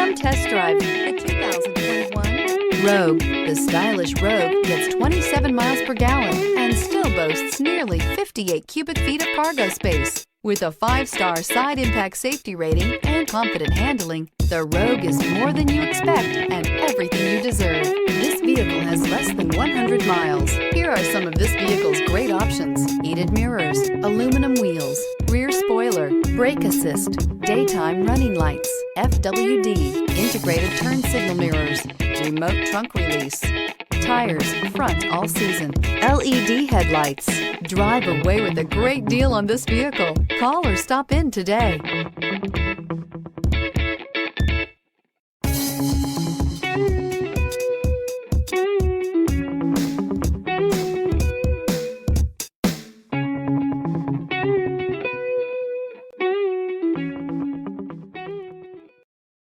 Come test drive the 2021 Rogue. The stylish Rogue gets 27 miles per gallon and still boasts nearly 58 cubic feet of cargo space. With a 5-star side impact safety rating and confident handling, the Rogue is more than you expect and everything you deserve. This vehicle has less than 100 miles. Here are some of this vehicle's great options: heated mirrors, aluminum wheels, rear spoiler, brake assist, daytime running lights, FWD, integrated turn signal mirrors, remote trunk release, tires front all season, LED headlights. Drive away with a great deal on this vehicle. Call or stop in today.